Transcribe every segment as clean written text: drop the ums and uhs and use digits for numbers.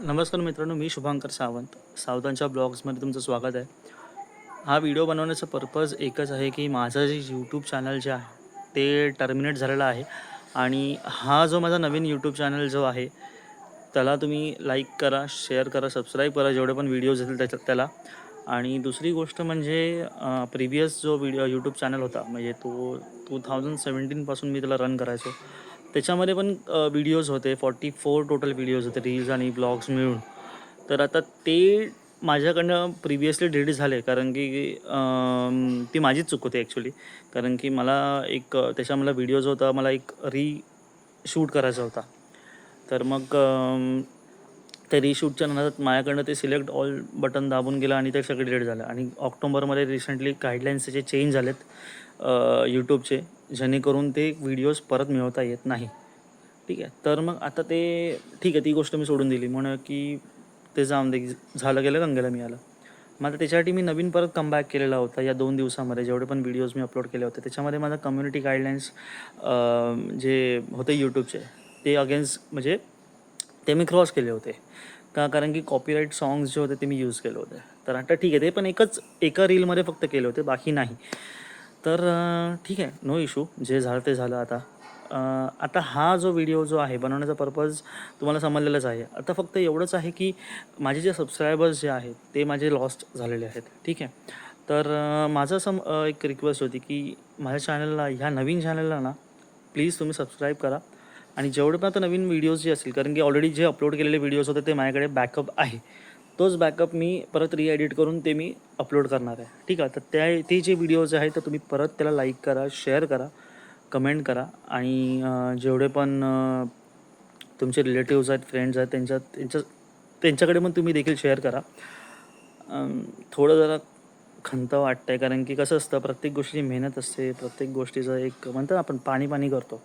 नमस्कार मित्रांनो, मी शुभांकर सावंत. सावंतांच्या ब्लॉग्समध्ये तुमचं स्वागत आहे. हा व्हिडिओ बनवण्याचा पर्पज एकच आहे की माझं जे यूट्यूब चॅनल जे आहे ते टर्मिनेट झालेलं आहे आणि हा जो माझा नवीन यूट्यूब चॅनल जो आहे त्याला तुम्ही लाईक करा, शेअर करा, सबस्क्राईब करा जेवढे पण व्हिडिओज येतील त्याला. आणि दुसरी गोष्ट म्हणजे प्रिव्हियस जो यूट्यूब चॅनल होता म्हणजे तो 2017पासून मी त्याला रन करायचो. त्याच्यामध्ये पण व्हिडिओज होते 44 टोटल व्हिडिओज होते, रील्स आणि ब्लॉग्स मिळून. तर आता ते माझ्याकडनं प्रिव्हियसली डिलीट झाले कारण की ती माझीच चूक होती ॲक्च्युली. कारण की मला एक त्याच्या मला व्हिडिओज होता, मला एक शूट करायचा होता. तर मग त्या रिशूटच्या नंतर माझ्याकडनं ते सिलेक्ट ऑल बटन दाबून गेलं आणि ते सगळे डिलीट झालं. आणि ऑक्टोबरमध्ये रिसेंटली गाईडलाईन्स त्याचे चेंज झालेत यूट्यूबचे, जेणेकरून ते व्हिडिओज परत मिळवता येत नाही. ठीक आहे, तर मग आता ते ठीक आहे, ती गोष्ट मी सोडून दिली म्हणून की ते जाऊन दे, झालं गेलं गंगेला मिळालं. मग आता त्याच्यासाठी मी नवीन परत कमबॅक केलेला होता. या 2 दिवसामध्ये जेवढे पण व्हिडिओज मी अपलोड केले होते त्याच्यामध्ये माझा कम्युनिटी गाईडलाईन्स जे होते यूट्यूबचे ते अगेन्स्ट म्हणजे ते मी क्रॉस केले होते कारण की कॉपीराईट सॉंग्स जे होते ते मी यूज केले होते. तर आता ठीक आहे, ते पण एका रीलमध्ये फक्त केले होते, बाकी नाही. तर ठीक आहे, नो इशू, जे झालं ते झालं. आता हा जो व्हिडिओ जो आहे बनवण्याचा पर्पज तुम्हाला समजलेलंच आहे. आता फक्त एवढंच आहे की माझे जे सबस्क्रायबर्स जे आहेत ते माझे लॉस्ट झालेले आहेत. ठीक आहे, तर माझं एक रिक्वेस्ट होती की माझ्या चॅनलला, ह्या नवीन चॅनलला ना प्लीज तुम्ही सबस्क्राईब करा. आणि जेवढे पण आता नवीन व्हिडिओज जे असतील, कारण की ऑलरेडी जे अपलोड केलेले व्हिडिओज होते ते माझ्याकडे बॅकअप आहे, तोच बॅकअप मी परत एडिट करून ते मी अपलोड करणार आहे. ठीक आहे, तर ते जे व्हिडिओज आहेत तर तुम्ही परत त्याला लाईक करा, शेअर करा, कमेंट करा. आणि जेवढे पण तुमचे रिलेटिव्स आहेत, फ्रेंड्स आहेत, त्यांच्याकडे पण तुम्ही देखील शेअर करा. थोडं जरा खंत वाटतं आहे कारण की कसं असतं, प्रत्येक गोष्टीची मेहनत असते, प्रत्येक गोष्टीचं एक म्हणतो आपण पाणी करतो.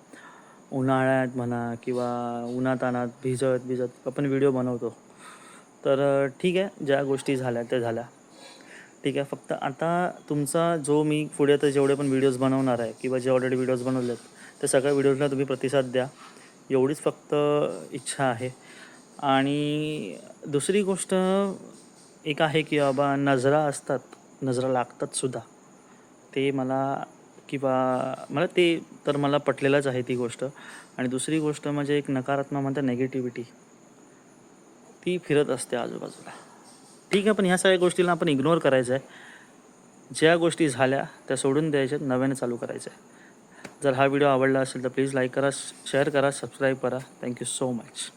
उन्हाळ्यात म्हणा किंवा उन्हातान्हात भिजत आपण व्हिडिओ बनवतो. तर ठीक आहे, ज्या गोष्टी झाल्या त्या झाल्या. ठीक आहे, फक्त आता तुमचा जो मी पुढे आता जेवढे पण व्हिडिओज बनवणार आहे किंवा जे ऑलरेडी व्हिडिओज बनवले आहेत त्या सगळ्या व्हिडिओजला तुम्ही प्रतिसाद द्या, एवढीच फक्त इच्छा आहे. आणि दुसरी गोष्ट एक आहे की बाबा नजरा असतात, नजरा लागतातसुद्धा. ते मला किंवा मला ते तर मला पटलेलंच आहे ती गोष्ट. आणि दुसरी गोष्ट म्हणजे एक नकारात्मक म्हणतात नेगेटिव्हिटी, ती फिरत असते आजूबाजूला. ठीक आहे, पण ह्या सगळ्या गोष्टीला आपण इग्नोर करायचं आहे. ज्या गोष्टी झाल्या त्या सोडून द्यायच्या, नव्याने चालू करायचं आहे. जर हा व्हिडिओ आवडला असेल तर प्लीज लाईक करा, शेअर करा, सबस्क्राईब करा. Thank you so much.